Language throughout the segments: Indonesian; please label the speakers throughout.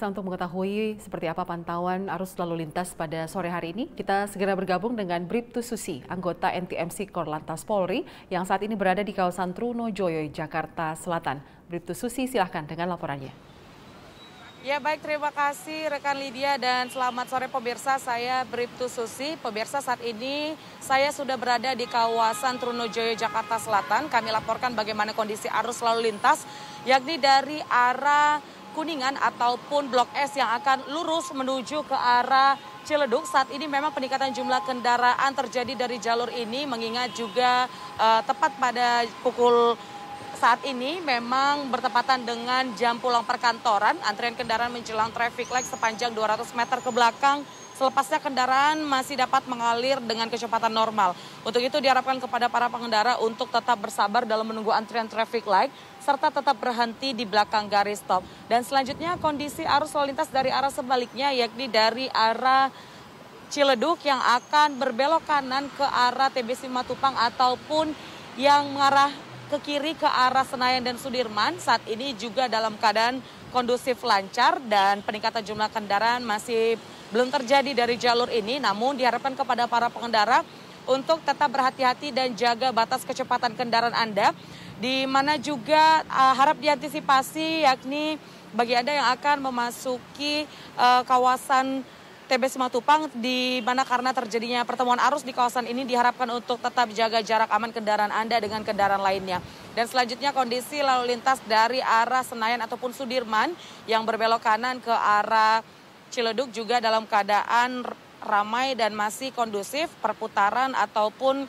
Speaker 1: Pemirsa, untuk mengetahui seperti apa pantauan arus lalu lintas pada sore hari ini, kita segera bergabung dengan Bribtu Susi, anggota NTMC Korlantas Polri yang saat ini berada di kawasan Trunojoyo, Jakarta Selatan. Bribtu Susi, silahkan dengan laporannya.
Speaker 2: Ya baik, terima kasih rekan Lydia dan selamat sore pemirsa, saya Bribtu Susi. Pemirsa, saat ini saya sudah berada di kawasan Trunojoyo, Jakarta Selatan. Kami laporkan bagaimana kondisi arus lalu lintas, yakni dari arah Kuningan ataupun Blok S yang akan lurus menuju ke arah Ciledug. Saat ini memang peningkatan jumlah kendaraan terjadi dari jalur ini, mengingat juga tepat pada pukul saat ini memang bertepatan dengan jam pulang perkantoran. Antrian kendaraan menjelang traffic light sepanjang 200 meter ke belakang. Selepasnya kendaraan masih dapat mengalir dengan kecepatan normal. Untuk itu diharapkan kepada para pengendara untuk tetap bersabar dalam menunggu antrian traffic light serta tetap berhenti di belakang garis stop. Dan selanjutnya kondisi arus lalu lintas dari arah sebaliknya, yakni dari arah Ciledug yang akan berbelok kanan ke arah TB Simatupang ataupun yang mengarah ke kiri ke arah Senayan dan Sudirman, saat ini juga dalam keadaan kondusif lancar dan peningkatan jumlah kendaraan masih belum terjadi dari jalur ini. Namun diharapkan kepada para pengendara untuk tetap berhati-hati dan jaga batas kecepatan kendaraan Anda, di mana juga harap diantisipasi yakni bagi Anda yang akan memasuki kawasan TB Simatupang, di mana karena terjadinya pertemuan arus di kawasan ini diharapkan untuk tetap jaga jarak aman kendaraan Anda dengan kendaraan lainnya. Dan selanjutnya kondisi lalu lintas dari arah Senayan ataupun Sudirman yang berbelok kanan ke arah Ciledug juga dalam keadaan ramai dan masih kondusif. Perputaran ataupun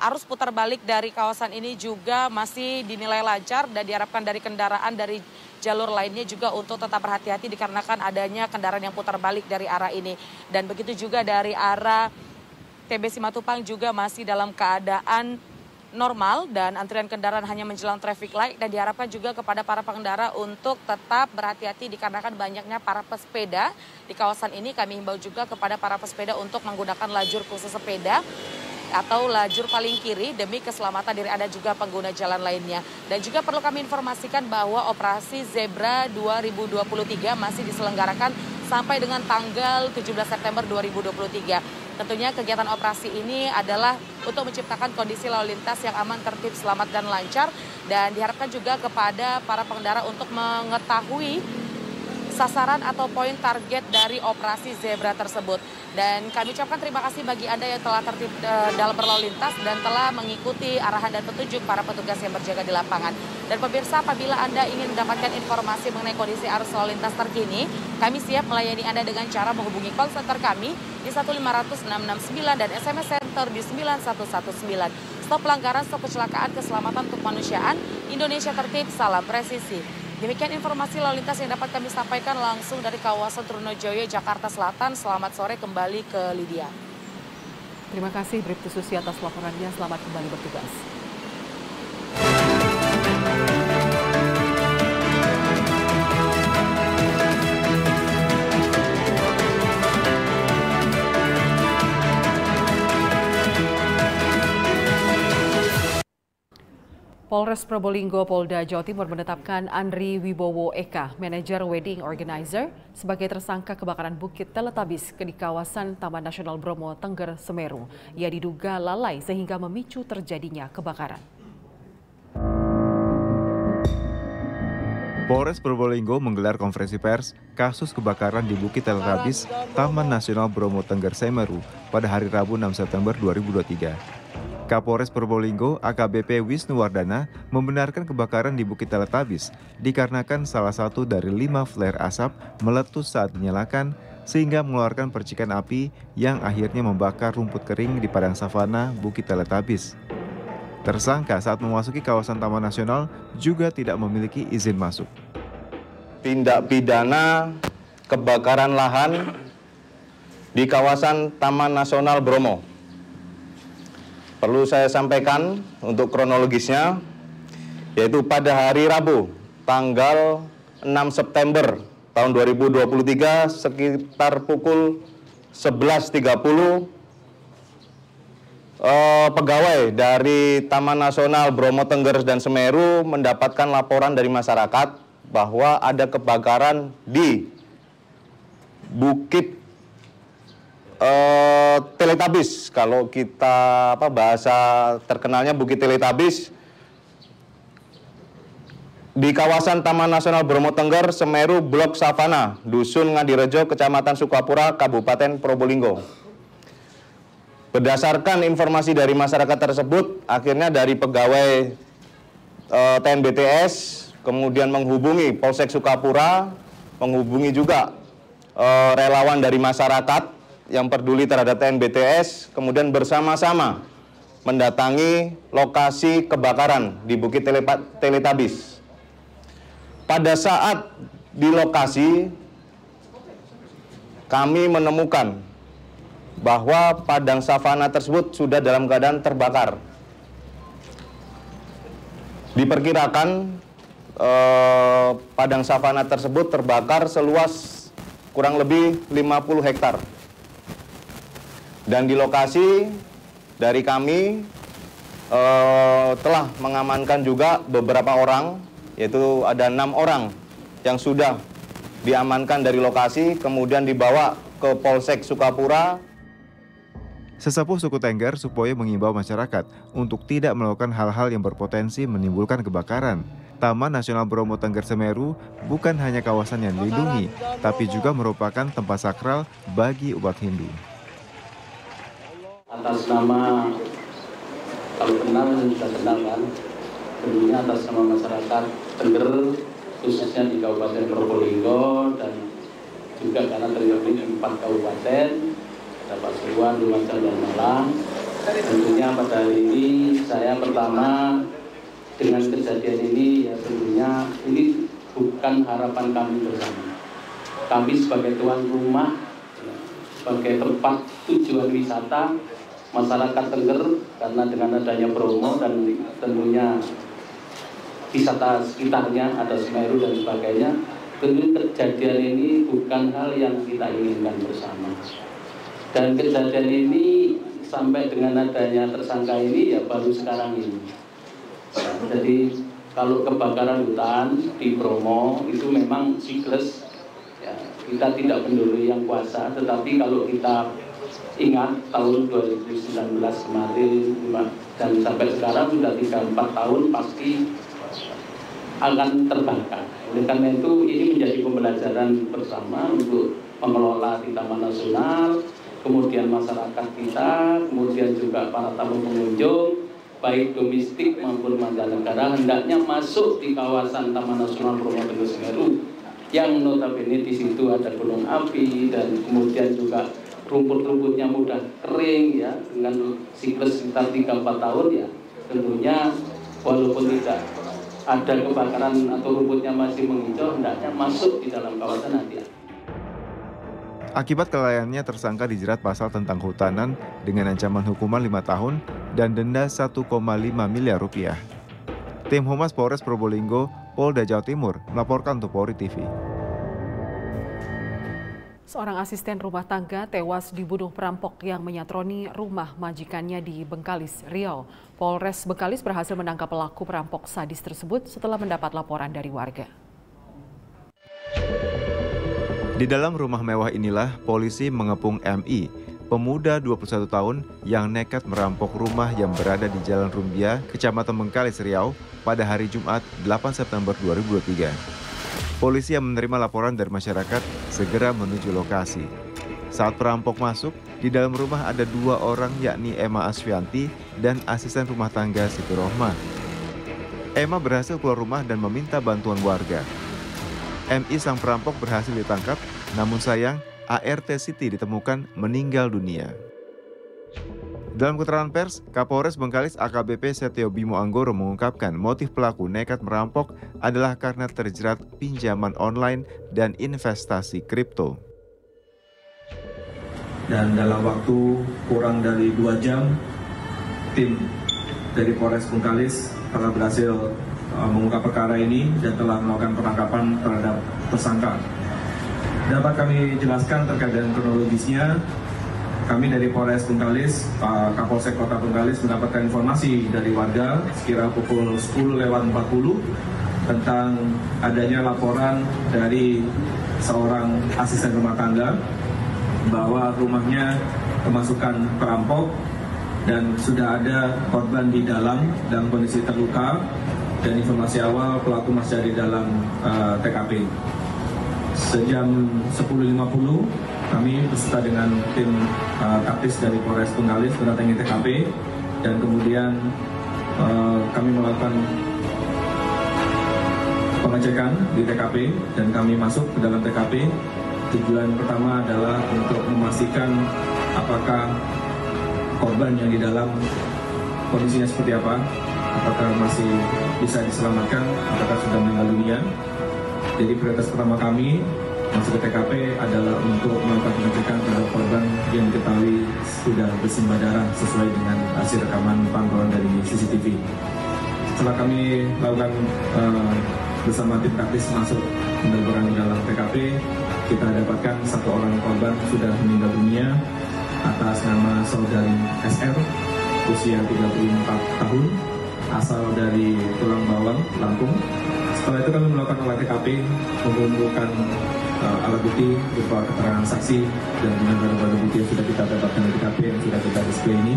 Speaker 2: arus putar balik dari kawasan ini juga masih dinilai lancar dan diharapkan dari kendaraan dari jalur lainnya juga untuk tetap berhati-hati dikarenakan adanya kendaraan yang putar balik dari arah ini. Dan begitu juga dari arah TB Simatupang juga masih dalam keadaan normal dan antrian kendaraan hanya menjelang traffic light, dan diharapkan juga kepada para pengendara untuk tetap berhati-hati dikarenakan banyaknya para pesepeda di kawasan ini. Kami himbau juga kepada para pesepeda untuk menggunakan lajur khusus sepeda atau lajur paling kiri demi keselamatan diri Anda juga pengguna jalan lainnya. Dan juga perlu kami informasikan bahwa operasi Zebra 2023 masih diselenggarakan sampai dengan tanggal 17 September 2023. Tentunya kegiatan operasi ini adalah untuk menciptakan kondisi lalu lintas yang aman, tertib, selamat, dan lancar. Dan diharapkan juga kepada para pengendara untuk mengetahui sasaran atau poin target dari operasi Zebra tersebut. Dan kami ucapkan terima kasih bagi Anda yang telah tertib dalam berlalu lintas dan telah mengikuti arahan dan petunjuk para petugas yang berjaga di lapangan. Dan pemirsa, apabila Anda ingin mendapatkan informasi mengenai kondisi arus lalu lintas terkini, kami siap melayani Anda dengan cara menghubungi call center kami di 1500669 dan SMS Center di 9119. Stop pelanggaran, stop kecelakaan, keselamatan untuk kemanusiaan, Indonesia tertib, salam presisi. Demikian informasi lalu lintas yang dapat kami sampaikan langsung dari kawasan Trunojoyo, Jakarta Selatan. Selamat sore kembali ke Lydia.
Speaker 1: Terima kasih Bribtu Susi atas laporannya. Selamat kembali bertugas. Polres Probolinggo, Polda Jawa Timur menetapkan Andri Wibowo Eka, manajer wedding organizer, sebagai tersangka kebakaran Bukit Teletabis di kawasan Taman Nasional Bromo, Tengger, Semeru. Ia diduga lalai sehingga memicu terjadinya kebakaran.
Speaker 3: Polres Probolinggo menggelar konferensi pers kasus kebakaran di Bukit Teletabis, Taman Nasional Bromo, Tengger, Semeru pada hari Rabu 6 September 2023. Kapolres Probolinggo AKBP Wisnuwardana membenarkan kebakaran di Bukit Teletabis dikarenakan salah satu dari 5 flare asap meletus saat dinyalakan sehingga mengeluarkan percikan api yang akhirnya membakar rumput kering di padang savana Bukit Teletabis. Tersangka saat memasuki kawasan Taman Nasional juga tidak memiliki izin masuk.
Speaker 4: Tindak pidana kebakaran lahan di kawasan Taman Nasional Bromo. Perlu saya sampaikan untuk kronologisnya, yaitu pada hari Rabu, tanggal 6 September tahun 2023, sekitar pukul 11.30, pegawai dari Taman Nasional Bromo, Tengger, dan Semeru mendapatkan laporan dari masyarakat bahwa ada kebakaran di Bukit Teletabis. Kalau kita bahasa terkenalnya Bukit Teletabis di kawasan Taman Nasional Bromo Tengger, Semeru, Blok Savana, Dusun Ngadirejo, Kecamatan Sukapura, Kabupaten Probolinggo. Berdasarkan informasi dari masyarakat tersebut, akhirnya dari pegawai TNBTS kemudian menghubungi Polsek Sukapura, menghubungi juga relawan dari masyarakat yang peduli terhadap TNBTS, kemudian bersama-sama mendatangi lokasi kebakaran di Bukit Teletabis. Pada saat di lokasi, kami menemukan bahwa padang savana tersebut sudah dalam keadaan terbakar. Diperkirakan padang savana tersebut terbakar seluas kurang lebih 50 hektar. Dan di lokasi dari kami telah mengamankan juga beberapa orang, yaitu ada 6 orang yang sudah diamankan dari lokasi, kemudian dibawa ke Polsek Sukapura.
Speaker 3: Sesepuh suku Tengger Supoyo mengimbau masyarakat untuk tidak melakukan hal-hal yang berpotensi menimbulkan kebakaran. Taman Nasional Bromo Tengger Semeru bukan hanya kawasan yang dilindungi, tapi juga merupakan tempat sakral bagi umat Hindu.
Speaker 5: Atas nama, kalau kenal sudah kenal kan, tentunya atas nama masyarakat Tengger, khususnya di Kabupaten Probolinggo, dan juga karena terdiri di 4 kabupaten, ada Pasuruan, Lumajang, dan Malang. Tentunya pada hari ini saya pertama dengan kejadian ini, ya tentunya ini bukan harapan kami bersama. Kami sebagai tuan rumah, sebagai tempat tujuan wisata masyarakat Tengger, karena dengan adanya Bromo dan tentunya wisata sekitarnya ada Semeru dan sebagainya, tentu kejadian ini bukan hal yang kita inginkan bersama. Dan kejadian ini sampai dengan adanya tersangka ini ya baru sekarang ini. Jadi kalau kebakaran hutan di Bromo itu memang siklus, ya, kita tidak mendului yang kuasa, tetapi kalau kita ingat tahun 2019 kemarin dan sampai sekarang sudah 3-4 tahun pasti akan terbakar. Oleh karena itu ini menjadi pembelajaran bersama untuk mengelola di Taman Nasional, kemudian masyarakat kita, kemudian juga para tamu pengunjung, baik domestik maupun mancanegara, hendaknya masuk di kawasan Taman Nasional Bromo Tengger Semeru yang notabene di situ ada gunung api dan kemudian juga rumput-rumputnya mudah kering, ya, dengan siklus sekitar 3-4 tahun, ya tentunya walaupun tidak ada kebakaran atau rumputnya masih menghijau, hendaknya masuk di dalam kawasan hati-hati.
Speaker 3: Akibat kelalaiannya, tersangka dijerat pasal tentang kehutanan dengan ancaman hukuman 5 tahun dan denda 1,5 miliar rupiah. Tim Humas Polres Probolinggo, Polda Jawa Timur melaporkan untuk Polri TV.
Speaker 1: Seorang asisten rumah tangga tewas dibunuh perampok yang menyatroni rumah majikannya di Bengkalis, Riau. Polres Bengkalis berhasil menangkap pelaku perampok sadis tersebut setelah mendapat laporan dari warga.
Speaker 3: Di dalam rumah mewah inilah polisi mengepung MI, pemuda 21 tahun yang nekat merampok rumah yang berada di Jalan Rumbia, Kecamatan Bengkalis, Riau pada hari Jumat 8 September 2023. Polisi yang menerima laporan dari masyarakat segera menuju lokasi. Saat perampok masuk, di dalam rumah ada 2 orang yakni Emma Asvianti dan asisten rumah tangga Siti Rohmah. Emma berhasil keluar rumah dan meminta bantuan warga. MI sang perampok berhasil ditangkap, namun sayang ART Siti ditemukan meninggal dunia. Dalam keterangan pers, Kapolres Bengkalis AKBP Setio Bimo Anggoro mengungkapkan motif pelaku nekat merampok adalah karena terjerat pinjaman online dan investasi kripto.
Speaker 6: Dan dalam waktu kurang dari 2 jam, tim dari Polres Bengkalis telah berhasil mengungkap perkara ini dan telah melakukan penangkapan terhadap tersangka. Dapat kami jelaskan terkait dengan kronologisnya. Kami dari Polres Bengkalis, Kapolsek Kota Bengkalis mendapatkan informasi dari warga sekira pukul 10:40 tentang adanya laporan dari seorang asisten rumah tangga bahwa rumahnya kemasukan perampok dan sudah ada korban di dalam kondisi terluka, dan informasi awal pelaku masih ada di dalam TKP. Sejam 10.50 kami beserta dengan tim taktis dari Polres Bengkalis mendatangi TKP, dan kemudian kami melakukan pengecekan di TKP dan kami masuk ke dalam TKP. Tujuan pertama adalah untuk memastikan apakah korban yang di dalam kondisinya seperti apa, apakah masih bisa diselamatkan, apakah sudah meninggal dunia. Jadi prioritas pertama kami masuk ke TKP adalah untuk melakukan pengecekan terhadap korban yang diketahui sudah bersimbah darah sesuai dengan hasil rekaman pantauan dari CCTV. Setelah kami lakukan bersama tim taktis masuk penggerbekan di dalam TKP, kita dapatkan satu orang korban sudah meninggal dunia atas nama saudari SR, usia 34 tahun, asal dari Tulang Bawang, Lampung. Setelah itu kami melakukan olah TKP, mengumpulkan alat bukti berupa keterangan saksi dan dengan barang-barang bukti yang sudah kita dapatkan di TKP yang sudah kita display ini.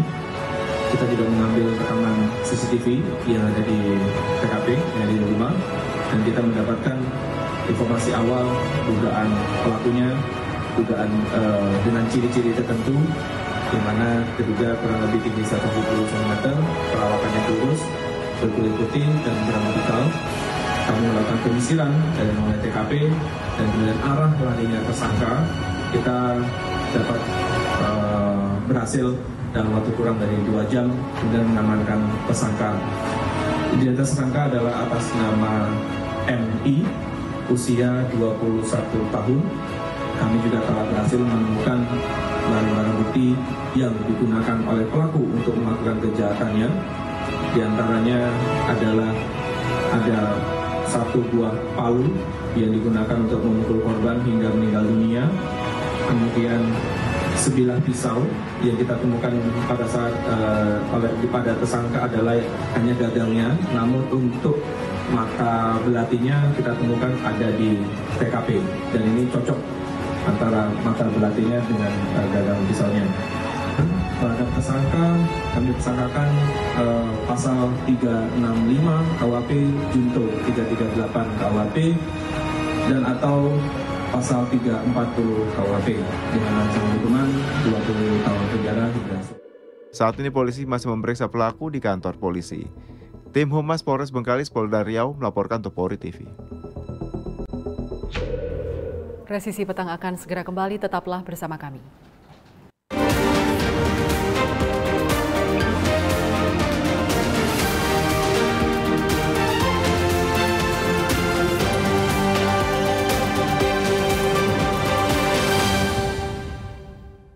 Speaker 6: Kita juga mengambil rekaman CCTV yang ada di TKP, yang ada di rumah, dan kita mendapatkan informasi awal dugaan pelakunya, dugaan dengan ciri-ciri tertentu, di mana terduga kurang lebih tinggi 170 cm, perawakannya kurus, berkulit putih dan berambut hitam. Kami melakukan penyisiran dari mulai TKP dan kemudian arah larinya tersangka kita dapat berhasil dalam waktu kurang dari 2 jam kemudian mengamankan tersangka. Identitas tersangka adalah atas nama MI, usia 21 tahun. Kami juga telah berhasil menemukan barang-barang bukti yang digunakan oleh pelaku untuk melakukan kejahatannya. Di antaranya adalah ada 1 buah palu yang digunakan untuk memukul korban hingga meninggal dunia. Kemudian sebilah pisau yang kita temukan pada saat pada tersangka adalah hanya gagalnya, namun untuk mata belatinya kita temukan ada di TKP, dan ini cocok antara mata belatinya dengan gagal pisaunya. Terhadap tersangka kami tersangkakan pasal 365 KUHP junto 338 KUHP dan atau pasal 340 KUHP dengan ancaman hukuman 20 tahun penjara hingga.
Speaker 3: Saat ini polisi masih memeriksa pelaku di kantor polisi. Tim Humas Polres Bengkalis Polda Riau melaporkan untuk Polri TV.
Speaker 1: Presisi Petang akan segera kembali, tetaplah bersama kami.